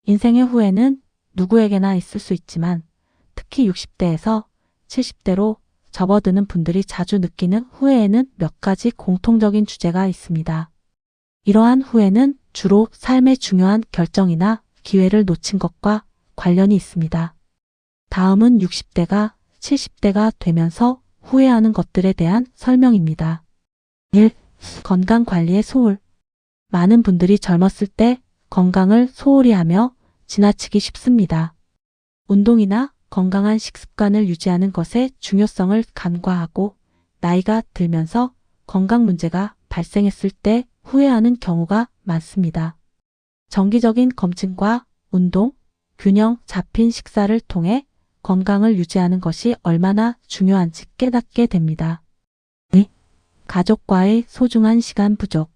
인생의 후회는 누구에게나 있을 수 있지만 특히 60대에서 70대로 접어드는 분들이 자주 느끼는 후회에는 몇 가지 공통적인 주제가 있습니다. 이러한 후회는 주로 삶의 중요한 결정이나 기회를 놓친 것과 관련이 있습니다. 다음은 60대가 70대가 되면서 후회하는 것들에 대한 설명입니다. 1. 건강관리의 소홀. 많은 분들이 젊었을 때 건강을 소홀히 하며 지나치기 쉽습니다. 운동이나 건강한 식습관을 유지하는 것의 중요성을 간과하고 나이가 들면서 건강 문제가 발생했을 때 후회하는 경우가 많습니다. 정기적인 검진과 운동, 균형 잡힌 식사를 통해 건강을 유지하는 것이 얼마나 중요한지 깨닫게 됩니다. 2. 가족과의 소중한 시간 부족.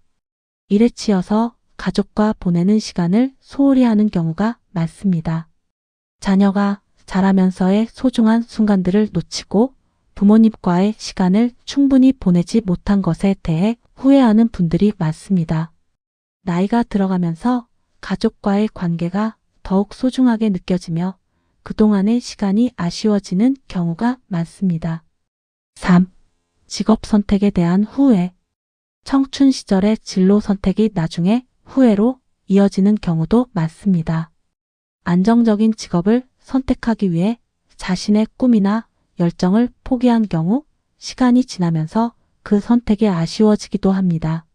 일에 치여서 가족과 보내는 시간을 소홀히 하는 경우가 많습니다. 자녀가 자라면서의 소중한 순간들을 놓치고 부모님과의 시간을 충분히 보내지 못한 것에 대해 후회하는 분들이 많습니다. 나이가 들어가면서 가족과의 관계가 더욱 소중하게 느껴지며 그동안의 시간이 아쉬워지는 경우가 많습니다. 3. 직업 선택에 대한 후회. 청춘 시절의 진로 선택이 나중에 후회로 이어지는 경우도 많습니다. 안정적인 직업을 선택하기 위해 자신의 꿈이나 열정을 포기한 경우 시간이 지나면서 그 선택이 아쉬워지기도 합니다.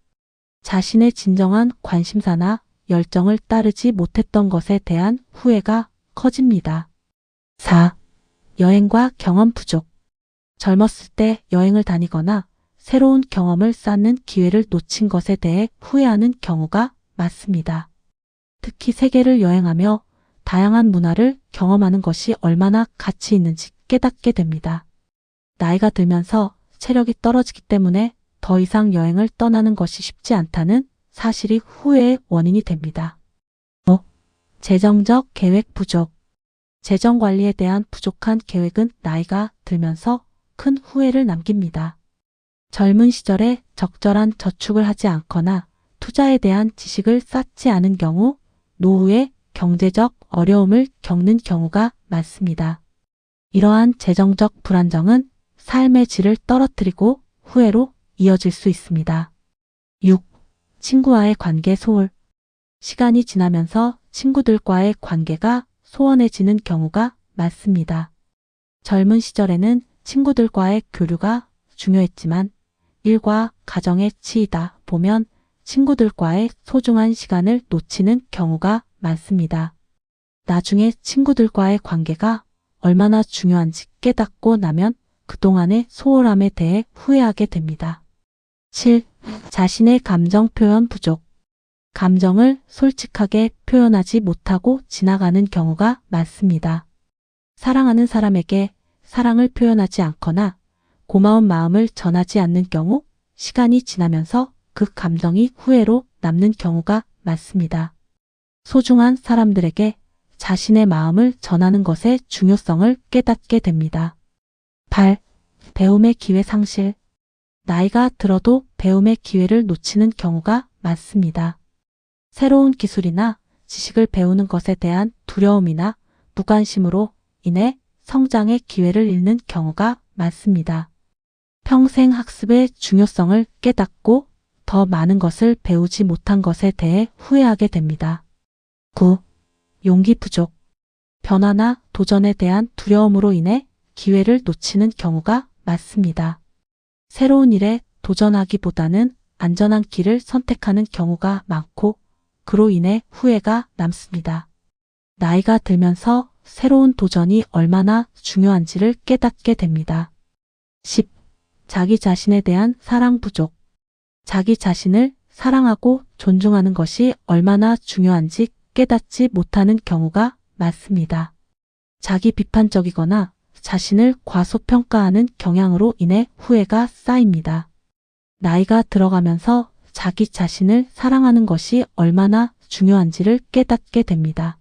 자신의 진정한 관심사나 열정을 따르지 못했던 것에 대한 후회가 커집니다. 4. 여행과 경험 부족. 젊었을 때 여행을 다니거나 새로운 경험을 쌓는 기회를 놓친 것에 대해 후회하는 경우가 많습니다. 특히 세계를 여행하며 다양한 문화를 경험하는 것이 얼마나 가치 있는지 깨닫게 됩니다. 나이가 들면서 체력이 떨어지기 때문에 더 이상 여행을 떠나는 것이 쉽지 않다는 사실이 후회의 원인이 됩니다. 5. 재정적 계획 부족. 재정 관리에 대한 부족한 계획은 나이가 들면서 큰 후회를 남깁니다. 젊은 시절에 적절한 저축을 하지 않거나 투자에 대한 지식을 쌓지 않은 경우 노후에 경제적 어려움을 겪는 경우가 많습니다. 이러한 재정적 불안정은 삶의 질을 떨어뜨리고 후회로 이어질 수 있습니다. 6. 친구와의 관계 소홀. 시간이 지나면서 친구들과의 관계가 소원해지는 경우가 많습니다. 젊은 시절에는 친구들과의 교류가 중요했지만 일과 가정에 치이다 보면 친구들과의 소중한 시간을 놓치는 경우가 많습니다. 나중에 친구들과의 관계가 얼마나 중요한지 깨닫고 나면 그동안의 소홀함에 대해 후회하게 됩니다. 7. 자신의 감정 표현 부족. 감정을 솔직하게 표현하지 못하고 지나가는 경우가 많습니다. 사랑하는 사람에게 사랑을 표현하지 않거나 고마운 마음을 전하지 않는 경우 시간이 지나면서 그 감정이 후회로 남는 경우가 많습니다. 소중한 사람들에게 자신의 마음을 전하는 것의 중요성을 깨닫게 됩니다. 8. 배움의 기회 상실. 나이가 들어도 배움의 기회를 놓치는 경우가 많습니다. 새로운 기술이나 지식을 배우는 것에 대한 두려움이나 무관심으로 인해 성장의 기회를 잃는 경우가 많습니다. 평생 학습의 중요성을 깨닫고 더 많은 것을 배우지 못한 것에 대해 후회하게 됩니다. 9. 용기 부족. 변화나 도전에 대한 두려움으로 인해 기회를 놓치는 경우가 많습니다. 새로운 일에 도전하기보다는 안전한 길을 선택하는 경우가 많고 그로 인해 후회가 남습니다. 나이가 들면서 새로운 도전이 얼마나 중요한지를 깨닫게 됩니다. 10. 자기 자신에 대한 사랑 부족. 자기 자신을 사랑하고 존중하는 것이 얼마나 중요한지 깨닫지 못하는 경우가 많습니다. 자기 비판적이거나 자신을 과소평가하는 경향으로 인해 후회가 쌓입니다. 나이가 들어가면서 자기 자신을 사랑하는 것이 얼마나 중요한지를 깨닫게 됩니다.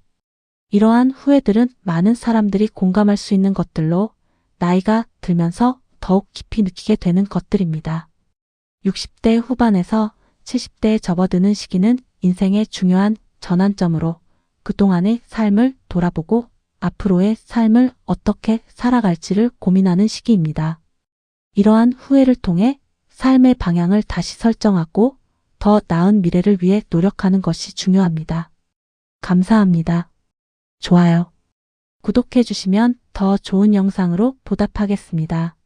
이러한 후회들은 많은 사람들이 공감할 수 있는 것들로 나이가 들면서 더욱 깊이 느끼게 되는 것들입니다. 60대 후반에서 70대에 접어드는 시기는 인생의 중요한 전환점으로 그동안의 삶을 돌아보고 앞으로의 삶을 어떻게 살아갈지를 고민하는 시기입니다. 이러한 후회를 통해 삶의 방향을 다시 설정하고 더 나은 미래를 위해 노력하는 것이 중요합니다. 감사합니다. 좋아요. 구독해 주시면 더 좋은 영상으로 보답하겠습니다.